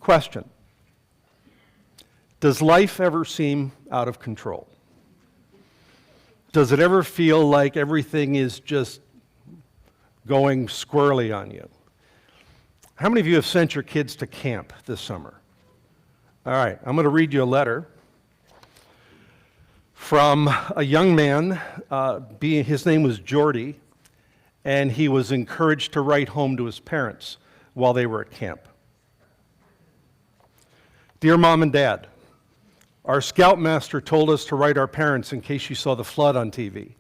Question: does life ever seem out of control? Does it ever feel like everything is just going squirrely on you? How many of you have sent your kids to camp this summer? All right, I'm going to read you a letter from a young man. His name was Jordy, and he was encouraged to write home to his parents while they were at camp. Dear Mom and Dad, our scoutmaster told us to write our parents in case you saw the flood on TV.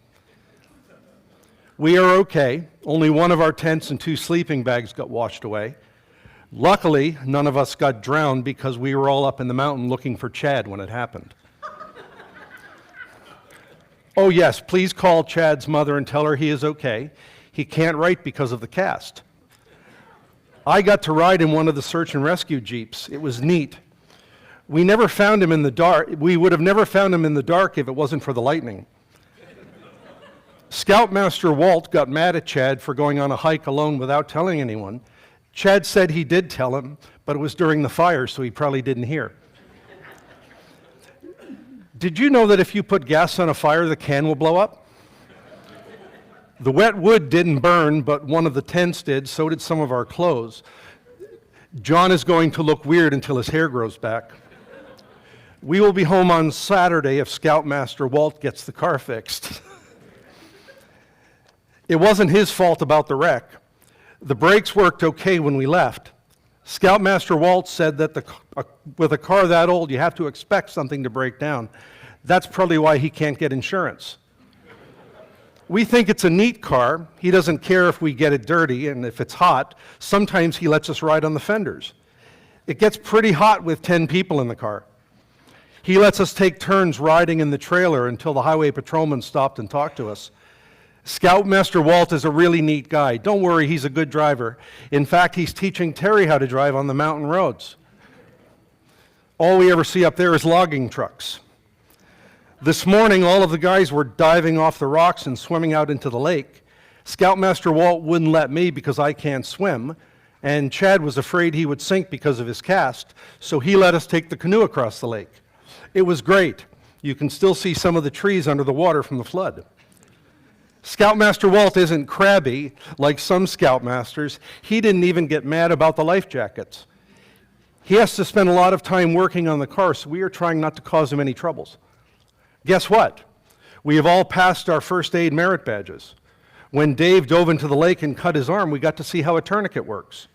We are okay. Only one of our tents and 2 sleeping bags got washed away. Luckily, none of us got drowned because we were all up in the mountain looking for Chad when it happened. Oh yes, please call Chad's mother and tell her he is okay. He can't write because of the cast. I got to ride in one of the search and rescue jeeps. It was neat. We never found him in the dark. We would have never found him in the dark if it wasn't for the lightning. Scoutmaster Walt got mad at Chad for going on a hike alone without telling anyone. Chad said he did tell him, but it was during the fire, so he probably didn't hear. Did you know that if you put gas on a fire, the can will blow up? The wet wood didn't burn, but one of the tents did, so did some of our clothes. John is going to look weird until his hair grows back. We will be home on Saturday if Scoutmaster Walt gets the car fixed. It wasn't his fault about the wreck. The brakes worked okay when we left. Scoutmaster Walt said that with a car that old, you have to expect something to break down. That's probably why he can't get insurance. We think it's a neat car. He doesn't care if we get it dirty, and if it's hot, sometimes he lets us ride on the fenders. It gets pretty hot with 10 people in the car. He lets us take turns riding in the trailer until the highway patrolman stopped and talked to us. Scoutmaster Walt is a really neat guy. Don't worry, he's a good driver. In fact, he's teaching Terry how to drive on the mountain roads. All we ever see up there is logging trucks. This morning, all of the guys were diving off the rocks and swimming out into the lake. Scoutmaster Walt wouldn't let me because I can't swim, and Chad was afraid he would sink because of his cast, so he let us take the canoe across the lake. It was great. You can still see some of the trees under the water from the flood. Scoutmaster Walt isn't crabby like some scoutmasters. He didn't even get mad about the life jackets. He has to spend a lot of time working on the car, so we are trying not to cause him any troubles. Guess what? We have all passed our first aid merit badges. When Dave dove into the lake and cut his arm, we got to see how a tourniquet works.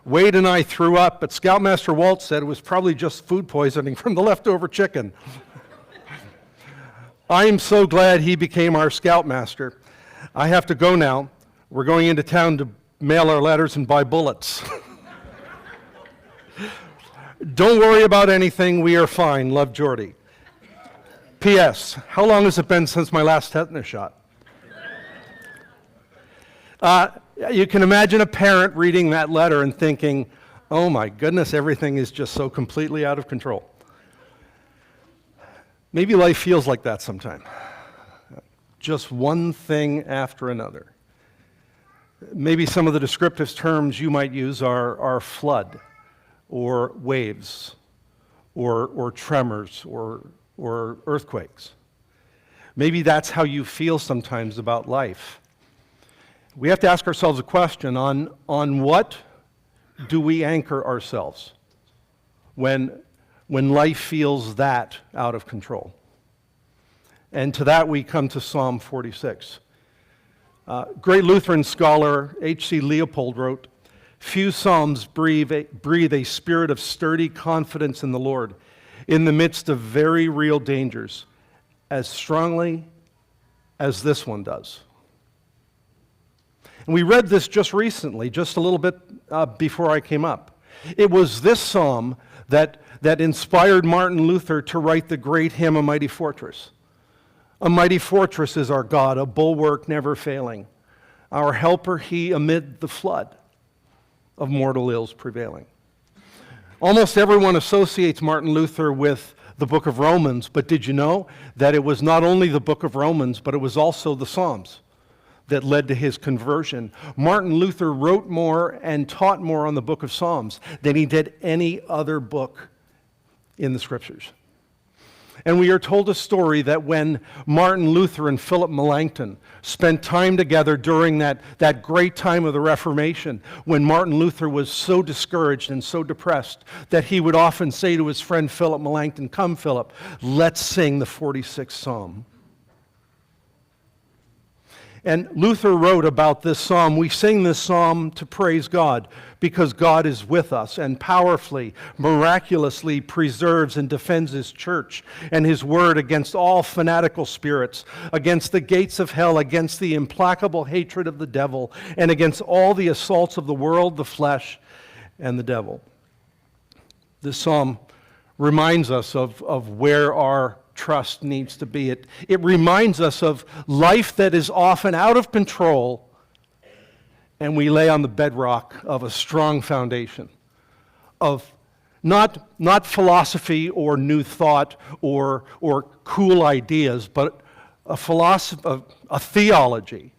Wade and I threw up, but Scoutmaster Walt said it was probably just food poisoning from the leftover chicken. I am so glad he became our scoutmaster. I have to go now. We're going into town to mail our letters and buy bullets. Don't worry about anything. We are fine. Love, Jordy. P.S. How long has it been since my last tetanus shot? You can imagine a parent reading that letter and thinking, oh my goodness, everything is just so completely out of control. Maybe life feels like that sometime. Just one thing after another. Maybe some of the descriptive terms you might use are flood, or waves, or tremors, or earthquakes. Maybe that's how you feel sometimes about life. We have to ask ourselves a question on what do we anchor ourselves when life feels that out of control. And to that we come to Psalm 46. Great Lutheran scholar H.C. Leopold wrote, "Few psalms breathe a spirit of sturdy confidence in the Lord in the midst of very real dangers as strongly as this one does." And we read this just recently, just a little bit before I came up. It was this psalm that inspired Martin Luther to write the great hymn, A Mighty Fortress. A mighty fortress is our God, a bulwark never failing. Our helper he amid the flood of mortal ills prevailing. Almost everyone associates Martin Luther with the book of Romans, but did you know that it was not only the book of Romans, but it was also the Psalms? that led to his conversion. Martin Luther wrote more and taught more on the book of Psalms than he did any other book in the Scriptures. And we are told a story that when Martin Luther and Philip Melanchthon spent time together during that great time of the Reformation, when Martin Luther was so discouraged and so depressed that he would often say to his friend Philip Melanchthon, "Come, Philip, let's sing the 46th Psalm." And Luther wrote about this psalm, "We sing this psalm to praise God because God is with us and powerfully, miraculously preserves and defends His church and His word against all fanatical spirits, against the gates of hell, against the implacable hatred of the devil, and against all the assaults of the world, the flesh, and the devil." This psalm reminds us of where our trust needs to be. It reminds us of life that is often out of control, and we lay on the bedrock of a strong foundation of not philosophy or new thought or cool ideas, but a theology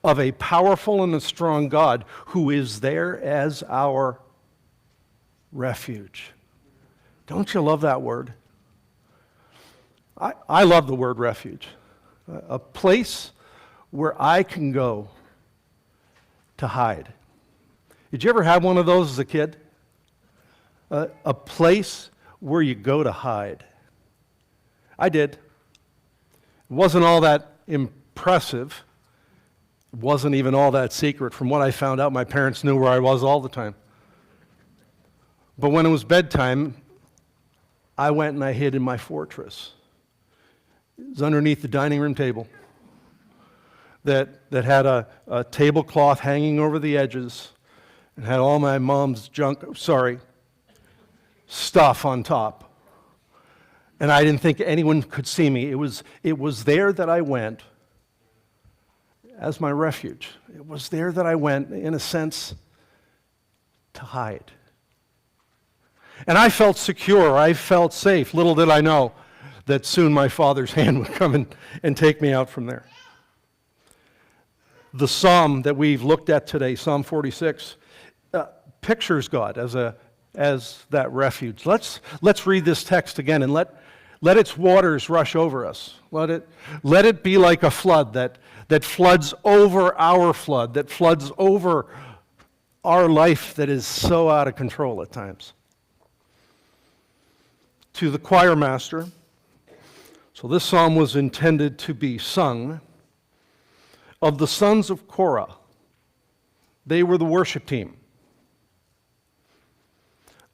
of a powerful and a strong God who is there as our refuge. Don't you love that word? I love the word refuge. A place where I can go to hide. Did you ever have one of those as a kid? A place where you go to hide. I did. It wasn't all that impressive. It wasn't even all that secret. From what I found out, my parents knew where I was all the time. But when it was bedtime, I went and I hid in my fortress. It was underneath the dining room table that had a tablecloth hanging over the edges and had all my mom's stuff on top. And I didn't think anyone could see me. It was there that I went as my refuge. It was there that I went, in a sense, to hide. And I felt secure. I felt safe. Little did I know that soon my Father's hand would come and take me out from there. The psalm that we've looked at today, Psalm 46, pictures God as that refuge. Let's read this text again and let its waters rush over us. Let it be like a flood that floods over our flood, that floods over our life that is so out of control at times. To the choir master, so this psalm was intended to be sung of the sons of Korah. They were the worship team.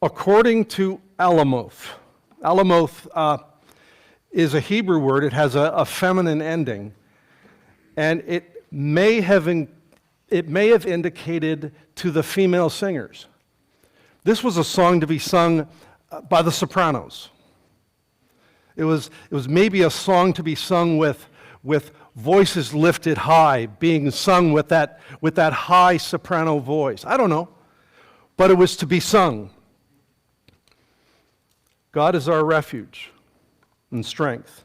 According to Alamoth, Alamoth is a Hebrew word. It has a feminine ending, and it may have indicated to the female singers. This was a song to be sung by the sopranos. It was maybe a song to be sung with voices lifted high, being sung with that high soprano voice. I don't know, but it was to be sung. God is our refuge and strength,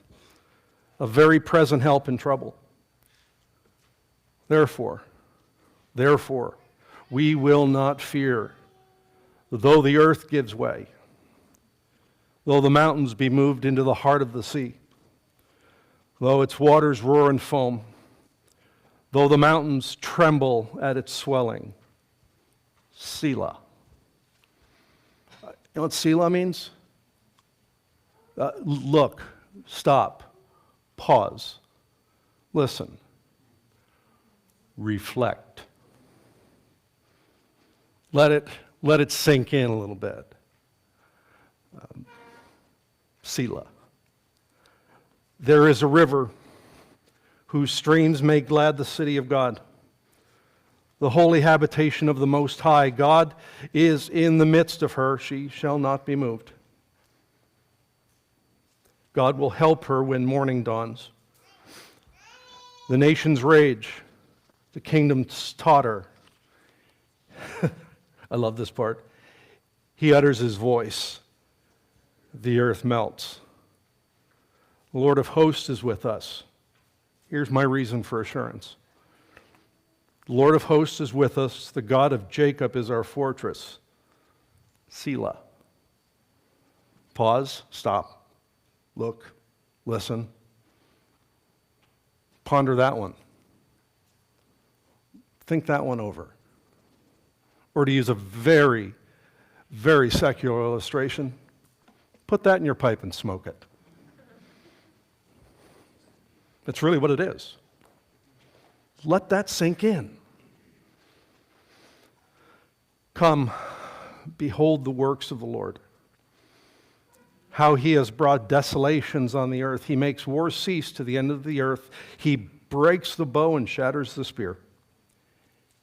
a very present help in trouble. Therefore, we will not fear, though the earth gives way, though the mountains be moved into the heart of the sea, though its waters roar and foam, though the mountains tremble at its swelling. Selah. You know what Selah means? Look, stop, pause, listen, reflect. Let it sink in a little bit. Selah. There is a river whose streams make glad the city of God, the holy habitation of the Most High. God is in the midst of her. She shall not be moved. God will help her when morning dawns. The nations rage. The kingdoms totter. I love this part. He utters his voice. The earth melts. The Lord of hosts is with us. Here's my reason for assurance. The Lord of hosts is with us. The God of Jacob is our fortress. Selah. Pause, stop, look, listen. Ponder that one. Think that one over. Or to use a very, very secular illustration, put that in your pipe and smoke it. That's really what it is. Let that sink in. Come, behold the works of the Lord. How he has brought desolations on the earth. He makes war cease to the end of the earth. He breaks the bow and shatters the spear.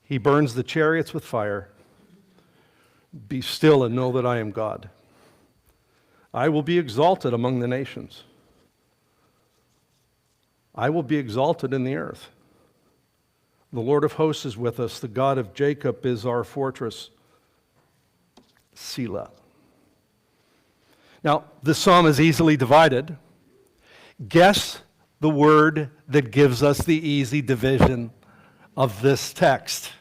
He burns the chariots with fire. Be still and know that I am God. I will be exalted among the nations. I will be exalted in the earth. The Lord of hosts is with us. The God of Jacob is our fortress. Selah. Now, this psalm is easily divided. Guess the word that gives us the easy division of this text.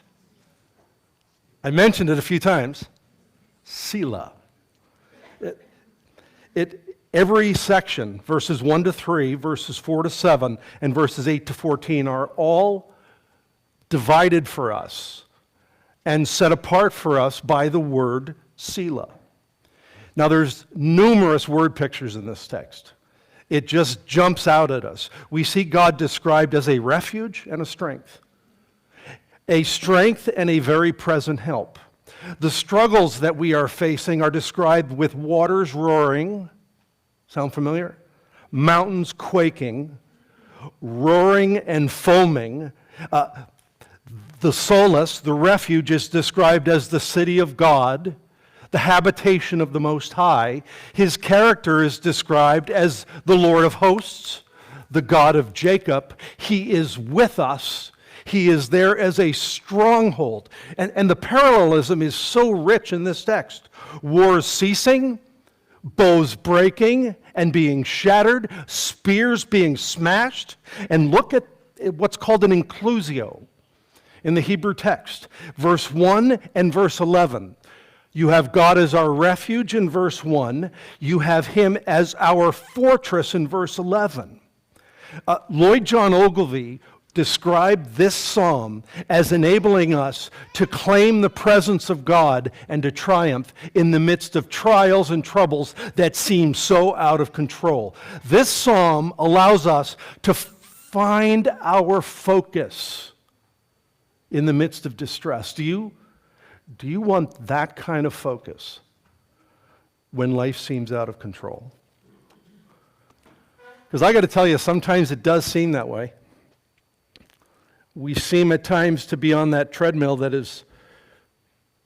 I mentioned it a few times. Selah. Every section, verses 1 to 3, verses 4 to 7, and verses 8 to 14 are all divided for us and set apart for us by the word Selah. Now there's numerous word pictures in this text. It just jumps out at us. We see God described as a refuge and a strength and a very present help. The struggles that we are facing are described with waters roaring. Sound familiar? Mountains quaking, roaring and foaming. The solace, the refuge, is described as the city of God, the habitation of the Most High. His character is described as the Lord of hosts, the God of Jacob. He is with us. He is there as a stronghold. And the parallelism is so rich in this text. Wars ceasing, bows breaking and being shattered, spears being smashed. And look at what's called an inclusio in the Hebrew text. Verse 1 and verse 11. You have God as our refuge in verse 1. You have him as our fortress in verse 11. Lloyd John Ogilvie described this psalm as enabling us to claim the presence of God and to triumph in the midst of trials and troubles that seem so out of control. This psalm allows us to find our focus in the midst of distress. Do you want that kind of focus when life seems out of control? Because I got to tell you, sometimes it does seem that way. We seem at times to be on that treadmill that is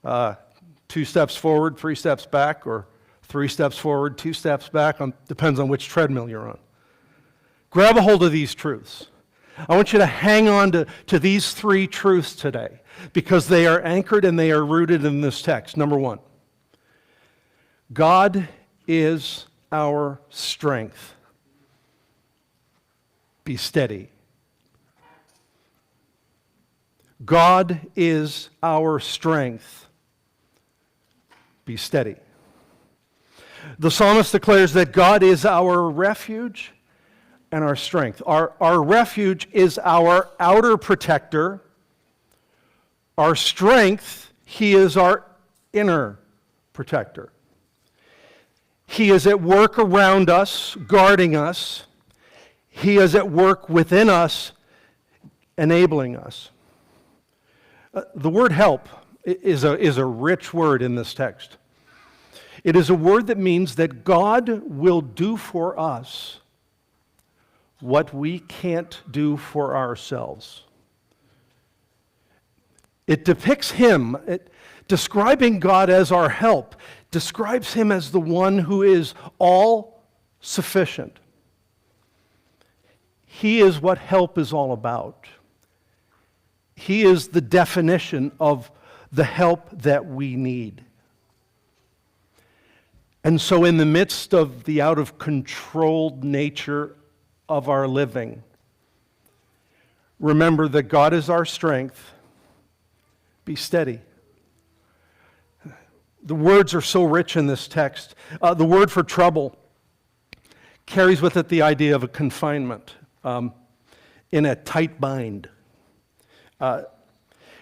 2 steps forward, 3 steps back, or 3 steps forward, 2 steps back. Depends on which treadmill you're on. Grab a hold of these truths. I want you to hang on to these 3 truths today because they are anchored and they are rooted in this text. Number 1, God is our strength. Be steady. God is our strength. Be steady. The psalmist declares that God is our refuge and our strength. Our refuge is our outer protector. Our strength, he is our inner protector. He is at work around us, guarding us. He is at work within us, enabling us. The word help is a rich word in this text. It is a word that means that God will do for us what we can't do for ourselves. It depicts him, describing God as our help, describes him as the one who is all sufficient. He is what help is all about. He is the definition of the help that we need. And so in the midst of the out-of-controlled nature of our living, remember that God is our strength, Be steady. The words are so rich in this text. The word for trouble carries with it the idea of a confinement in a tight bind.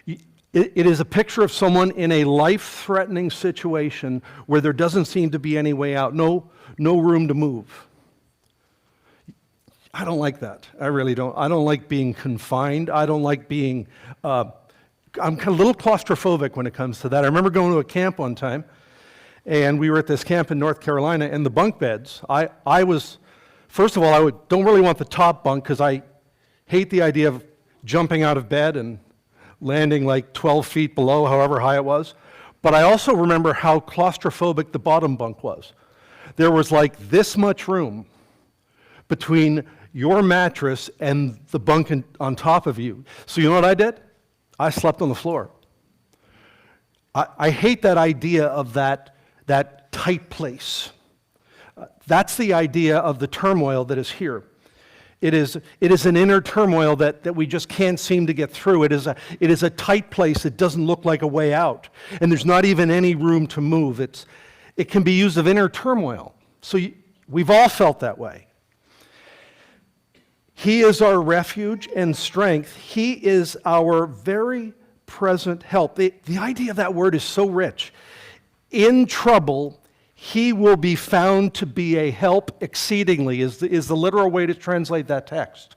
It is a picture of someone in a life-threatening situation where there doesn't seem to be any way out, no room to move. I don't like that. I really don't. I don't like being confined. I don't like being, I'm kind of a little claustrophobic when it comes to that. I remember going to a camp one time, and we were at this camp in North Carolina, and the bunk beds, I was, first of all, don't really want the top bunk because I hate the idea of jumping out of bed and landing like 12 feet below, however high it was. But I also remember how claustrophobic the bottom bunk was. There was like this much room between your mattress and the bunk on top of you. So you know what I did? I slept on the floor. I hate that idea of that tight place. That's the idea of the turmoil that is here. It is an inner turmoil that we just can't seem to get through. It is a tight place that doesn't look like a way out. And there's not even any room to move. It can be used of inner turmoil. So we've all felt that way. He is our refuge and strength. He is our very present help. The idea of that word is so rich. In trouble, he will be found to be a help exceedingly, is the literal way to translate that text.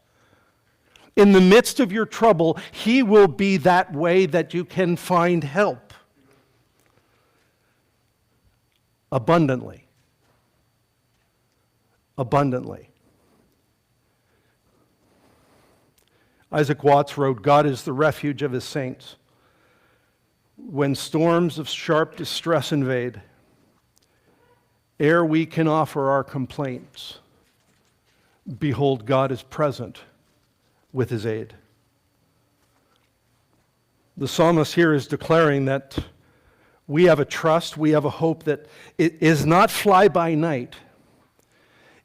In the midst of your trouble, he will be that way that you can find help. Abundantly. Abundantly. Isaac Watts wrote, God is the refuge of his saints. When storms of sharp distress invade, ere we can offer our complaints, behold, God is present with his aid. The psalmist here is declaring that we have a trust, we have a hope that it is not fly by night.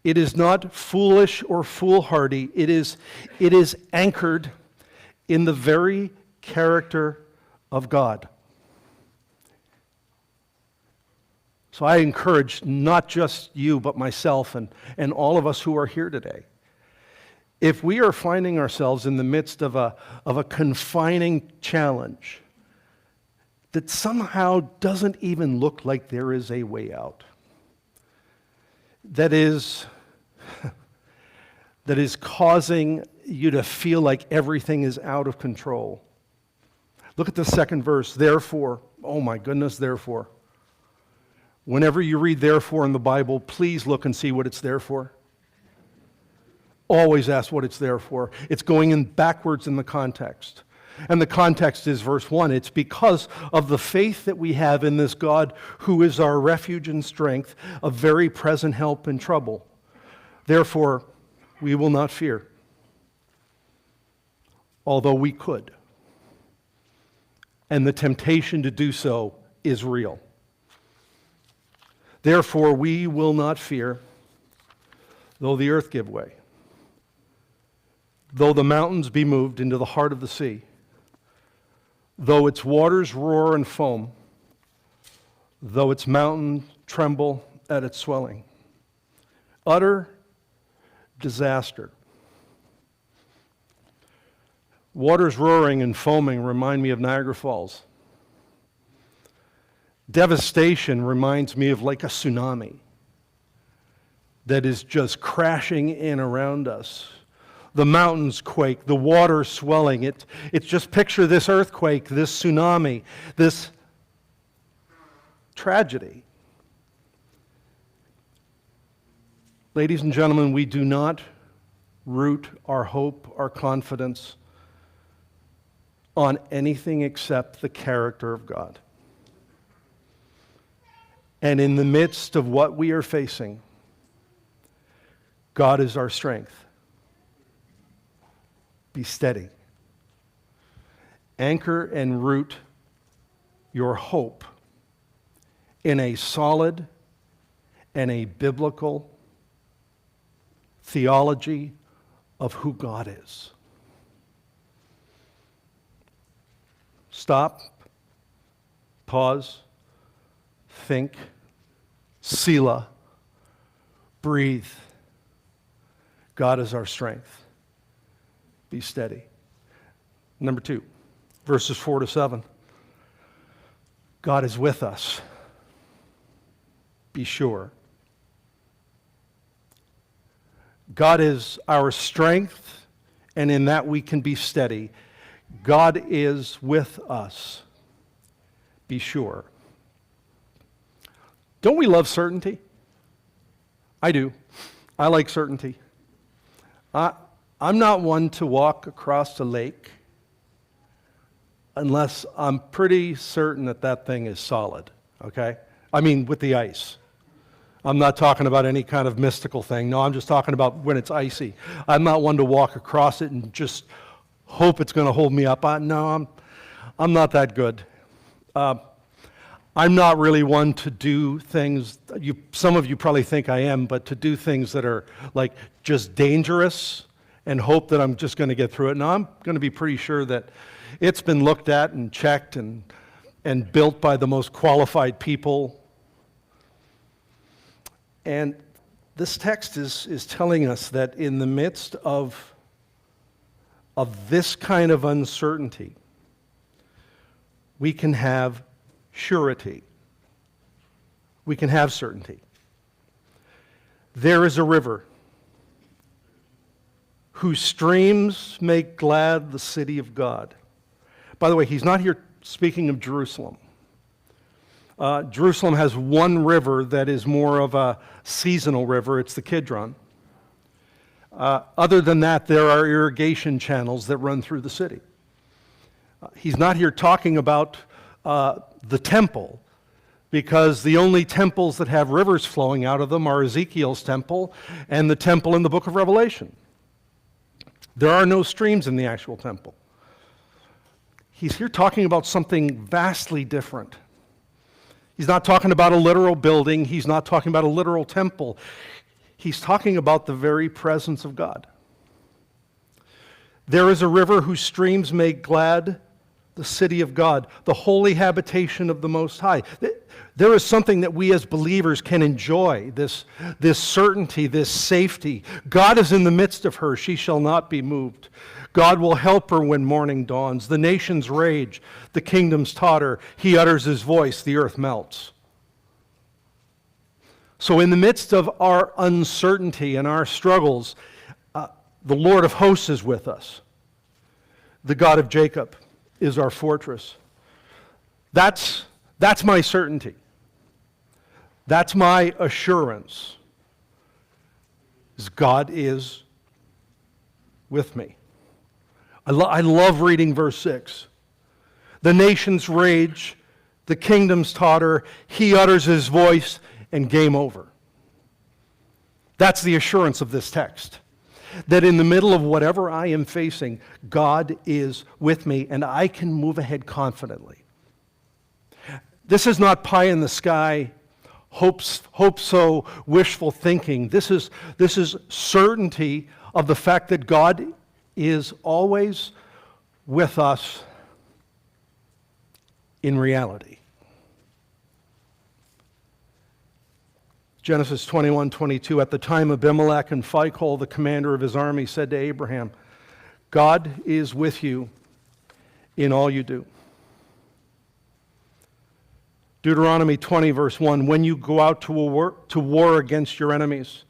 It is not foolish or foolhardy. It is anchored in the very character of God. So I encourage not just you, but myself and all of us who are here today. If we are finding ourselves in the midst of a confining challenge that somehow doesn't even look like there is a way out, that is causing you to feel like everything is out of control. Look at the second verse, therefore. Oh my goodness, therefore. Whenever you read therefore in the Bible, please look and see what it's there for. Always ask what it's there for. It's going in backwards in the context. And the context is verse 1. It's because of the faith that we have in this God who is our refuge and strength, a very present help in trouble. Therefore, we will not fear, although we could. And the temptation to do so is real. Therefore, we will not fear, though the earth give way, though the mountains be moved into the heart of the sea, though its waters roar and foam, though its mountains tremble at its swelling. Utter disaster. Waters roaring and foaming remind me of Niagara Falls. Devastation reminds me of like a tsunami that is just crashing in around us. The mountains quake, the water swelling. It's just picture this earthquake, this tsunami, this tragedy. Ladies and gentlemen, we do not root our hope, our confidence on anything except the character of God. And in the midst of what we are facing, God is our strength. Be steady. Anchor and root your hope in a solid and a biblical theology of who God is. Stop, Pause, think, Selah, breathe. God is our strength. Be steady. Number 2, verses 4 to 7. God is with us. Be sure. God is our strength, and in that we can be steady. God is with us. Be sure. Don't we love certainty? I do. I like certainty. I'm not one to walk across a lake unless I'm pretty certain that that thing is solid, okay? I mean, with the ice. I'm not talking about any kind of mystical thing. No, I'm just talking about when it's icy. I'm not one to walk across it and just hope it's going to hold me up. No, I'm not that good. I'm not really one to do things, some of you probably think I am, but to do things that are like just dangerous and hope that I'm just going to get through it. No, I'm going to be pretty sure that it's been looked at and checked and built by the most qualified people. And this text is telling us that in the midst of this kind of uncertainty, we can have surety. We can have certainty. There is a river whose streams make glad the city of God. By the way, he's not here speaking of Jerusalem. Jerusalem has one river that is more of a seasonal river. It's the Kidron. Other than that, there are irrigation channels that run through the city. He's not here talking about the temple, because the only temples that have rivers flowing out of them are Ezekiel's temple and the temple in the book of Revelation. There are no streams in the actual temple. He's here talking about something vastly different. He's not talking about a literal building. He's not talking about a literal temple. He's talking about the very presence of God. There is a river whose streams make glad the city of God, the holy habitation of the Most High. There is something that we as believers can enjoy, this certainty, this safety. God is in the midst of her. She shall not be moved. God will help her when morning dawns. The nations rage. The kingdoms totter. He utters his voice. The earth melts. So in the midst of our uncertainty and our struggles, the Lord of hosts is with us. The God of Jacob is our fortress. That's my certainty. That's my assurance. Is God is with me. I love reading verse 6. The nations rage, the kingdoms totter, he utters his voice, and game over. That's the assurance of this text. That in the middle of whatever I am facing, God is with me, and I can move ahead confidently. This is not pie in the sky, hope so, wishful thinking. This is certainty of the fact that God is always with us in reality. Genesis 21:22, at the time Abimelech and Phicol, the commander of his army, said to Abraham, God is with you in all you do. Deuteronomy 20, verse 1, when you go out to war against your enemies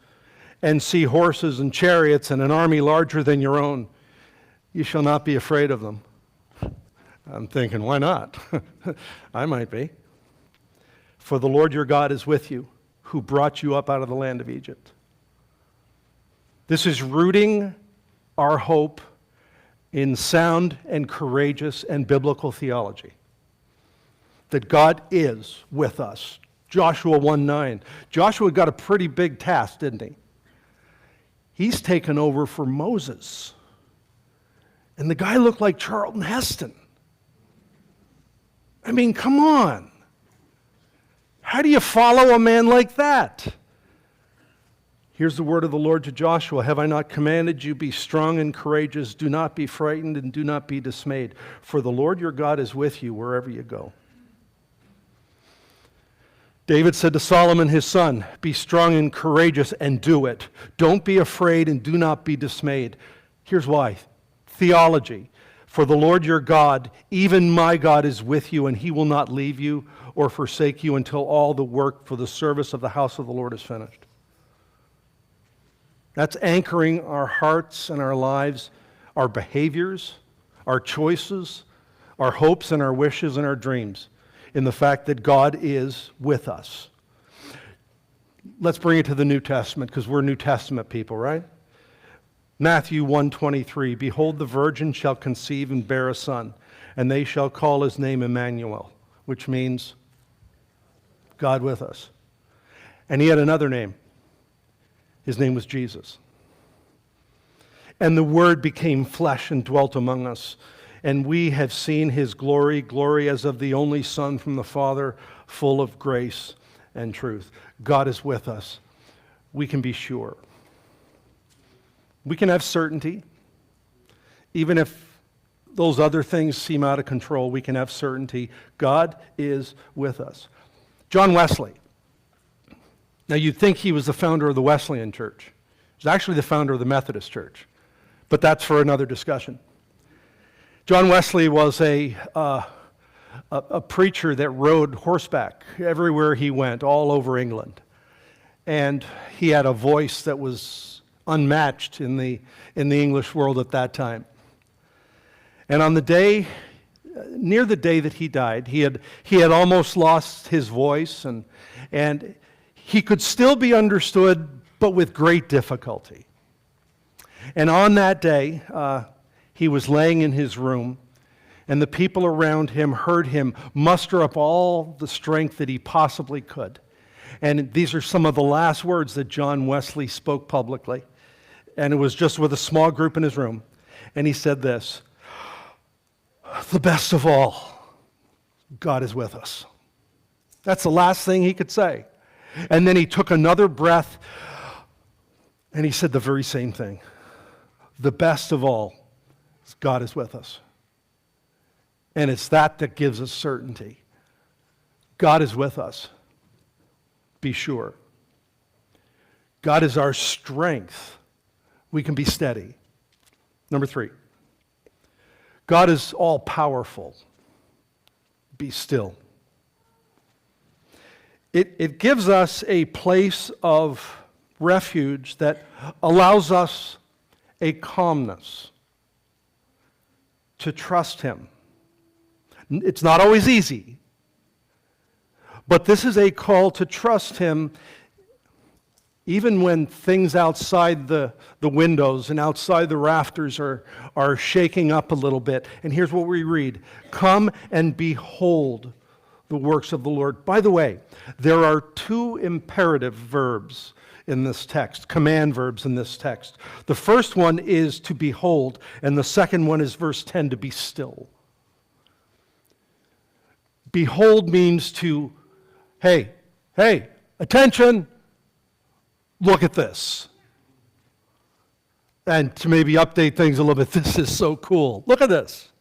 and see horses and chariots and an army larger than your own, you shall not be afraid of them. I'm thinking, why not? I might be. For the Lord your God is with you, who brought you up out of the land of Egypt. This is rooting our hope in sound and courageous and biblical theology. That God is with us. Joshua 1:9. Joshua got a pretty big task, didn't he? He's taken over for Moses. And the guy looked like Charlton Heston. I mean, come on. How do you follow a man like that? Here's the word of the Lord to Joshua. Have I not commanded you, be strong and courageous, do not be frightened and do not be dismayed, for the Lord your God is with you wherever you go. David said to Solomon his son, "Be strong and courageous and do it. Don't be afraid and do not be dismayed." Here's why. Theology. For the Lord your God, even my God, is with you, and he will not leave you or forsake you until all the work for the service of the house of the Lord is finished. That's anchoring our hearts and our lives, our behaviors, our choices, our hopes and our wishes and our dreams in the fact that God is with us. Let's bring it to the New Testament because we're New Testament people, right? Matthew 1:23, "Behold, the virgin shall conceive and bear a son, and they shall call his name Emmanuel," which means God with us. And he had another name. His name was Jesus. And the Word became flesh and dwelt among us. And we have seen his glory, glory as of the only Son from the Father, full of grace and truth. God is with us. We can be sure. We can have certainty. Even if those other things seem out of control, we can have certainty. God is with us. John Wesley. Now, you'd think he was the founder of the Wesleyan Church. He's actually the founder of the Methodist Church. But that's for another discussion. John Wesley was a preacher that rode horseback everywhere he went, all over England. And he had a voice that was unmatched in the English world at that time. And on the day, near the day that he died, he had almost lost his voice, and he could still be understood, but with great difficulty. And on that day, he was laying in his room, and the people around him heard him muster up all the strength that he possibly could. And these are some of the last words that John Wesley spoke publicly. And it was just with a small group in his room. And he said this, "The best of all, God is with us." That's the last thing he could say. And then he took another breath, and he said the very same thing. The best of all, God is with us. And it's that gives us certainty. God is with us. Be sure. God is our strength. We can be steady. Number 3, God is all-powerful. Be still. It gives us a place of refuge that allows us a calmness to trust him. It's not always easy, but this is a call to trust him even when things outside the windows and outside the rafters are shaking up a little bit. And here's what we read. "Come and behold the works of the Lord." By the way, there are 2 imperative verbs in this text, command verbs in this text. The first one is to behold, and the second one is verse 10, to be still. Behold means to, hey, attention, look at this. And to maybe update things a little bit, this is so cool. Look at this.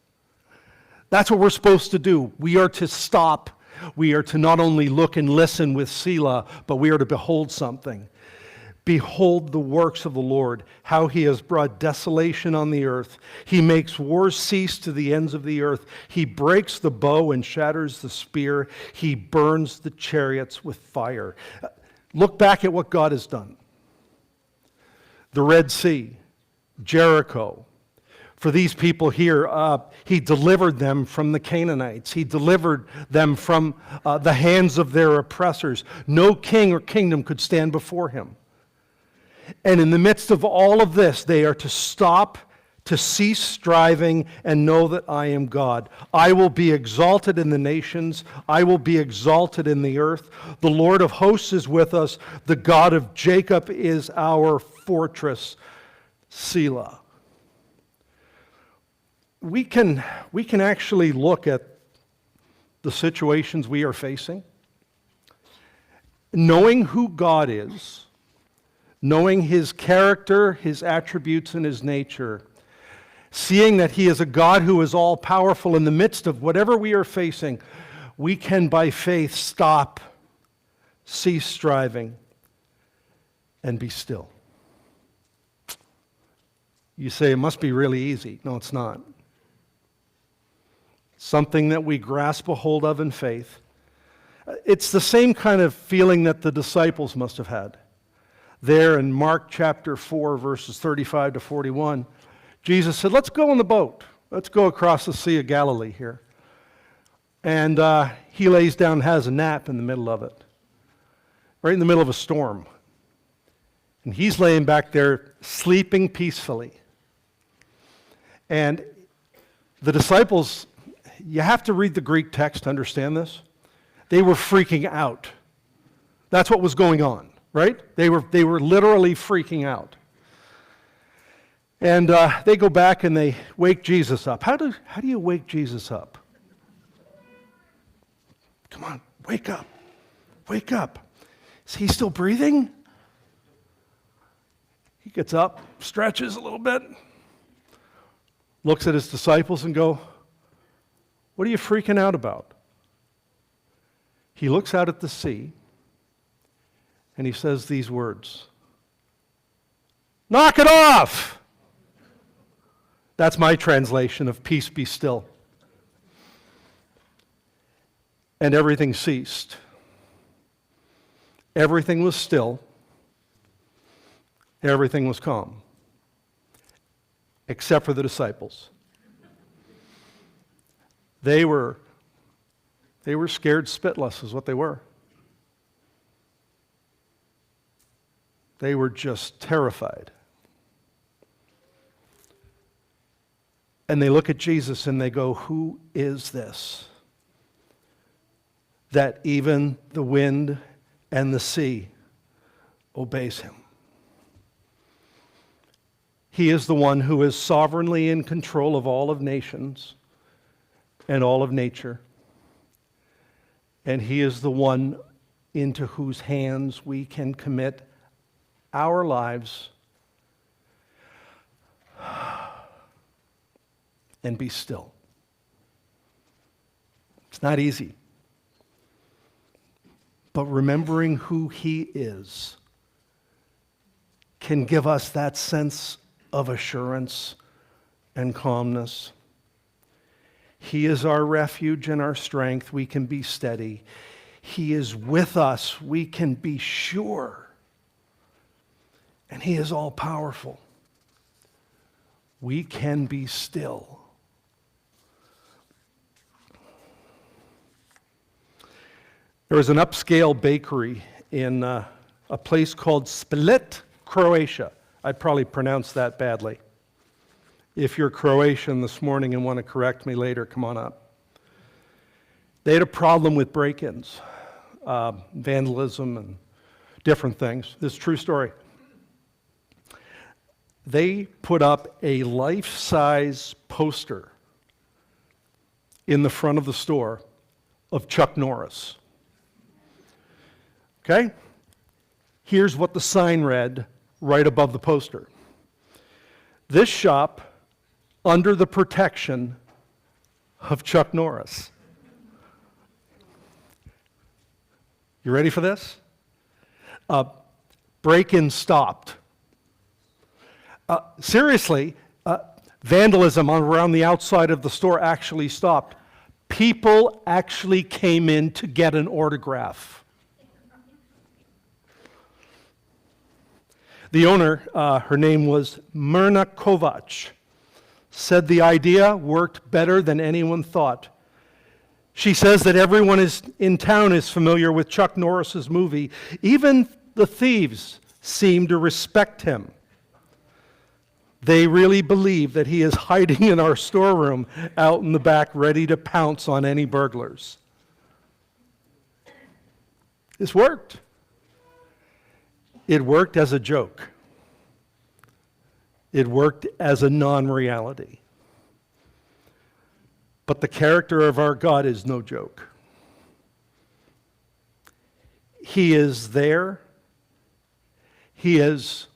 That's what we're supposed to do. We are to stop. We are to not only look and listen with Selah, but we are to behold something. Behold the works of the Lord, how he has brought desolation on the earth. He makes wars cease to the ends of the earth. He breaks the bow and shatters the spear. He burns the chariots with fire. Look back at what God has done. The Red Sea, Jericho. For these people here, he delivered them from the Canaanites. He delivered them from the hands of their oppressors. No king or kingdom could stand before him. And in the midst of all of this, they are to stop, to cease striving, and know that I am God. I will be exalted in the nations. I will be exalted in the earth. The Lord of hosts is with us. The God of Jacob is our fortress. Selah. We can actually look at the situations we are facing, knowing who God is, knowing his character, his attributes, and his nature, seeing that he is a God who is all-powerful in the midst of whatever we are facing, we can by faith stop cease striving, and be still. You say it must be really easy. No, it's not. Something that we grasp a hold of in faith. It's the same kind of feeling that the disciples must have had. There in Mark chapter 4, verses 35 to 41, Jesus said, let's go on the boat. Let's go across the Sea of Galilee here. And he lays down and has a nap in the middle of it, right in the middle of a storm. And he's laying back there sleeping peacefully. And the disciples, you have to read the Greek text to understand this. They were freaking out. That's what was going on, right? They were literally freaking out. And they go back and they wake Jesus up. How do you wake Jesus up? Come on, wake up. Wake up. Is he still breathing? He gets up, stretches a little bit, looks at his disciples and go, what are you freaking out about? He looks out at the sea and he says these words, knock it off! That's my translation of peace be still. And everything ceased. Everything was still. Everything was calm. Except for the disciples. They were scared spitless is what they were. They were just terrified. And they look at Jesus and they go, who is this? That even the wind and the sea obeys him. He is the one who is sovereignly in control of all of nations and all of nature. And he is the one into whose hands we can commit our lives and be still. It's not easy. But remembering who he is can give us that sense of assurance and calmness. He is our refuge and our strength. We can be steady. He is with us. We can be sure. And he is all powerful. We can be still. There was an upscale bakery in a place called Split, Croatia. I probably pronounced that badly. If you're Croatian this morning and want to correct me later, come on up. They had a problem with break-ins, vandalism and different things. This is a true story. They put up a life-size poster in the front of the store of Chuck Norris. Okay? Here's what the sign read right above the poster. This shop under the protection of Chuck Norris. You ready for this? Break-in stopped. Seriously, vandalism around the outside of the store actually stopped. People actually came in to get an autograph. The owner, her name was Myrna Kovac, said the idea worked better than anyone thought. She says that everyone in town is familiar with Chuck Norris's movie. Even the thieves seem to respect him. They really believe that he is hiding in our storeroom out in the back, ready to pounce on any burglars. This worked. It worked as a joke. It worked as a non-reality. But the character of our God is no joke. He is there. He is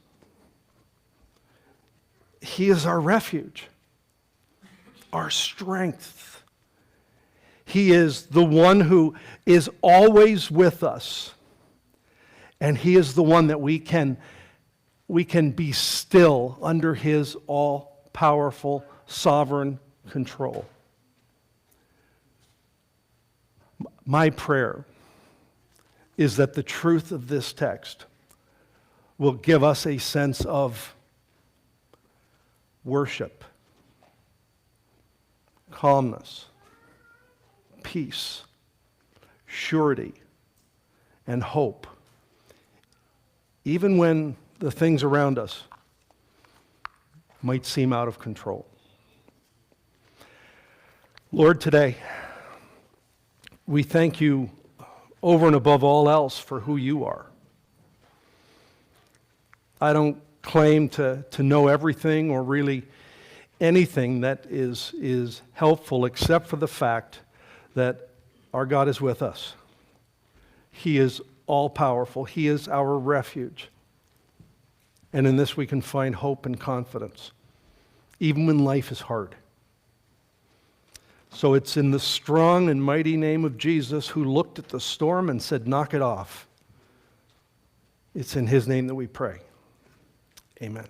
our refuge, our strength. He is the one who is always with us. And He is the one that we can be still under His all-powerful, sovereign control. My prayer is that the truth of this text will give us a sense of worship, calmness, peace, surety, and hope, even when the things around us might seem out of control. Lord, today, we thank you over and above all else for who you are. I don't claim to know everything or really anything that is helpful except for the fact that our God is with us. He is all-powerful. He is our refuge. And in this we can find hope and confidence, even when life is hard. So it's in the strong and mighty name of Jesus, who looked at the storm and said, "Knock it off." It's in His name that we pray. Amen.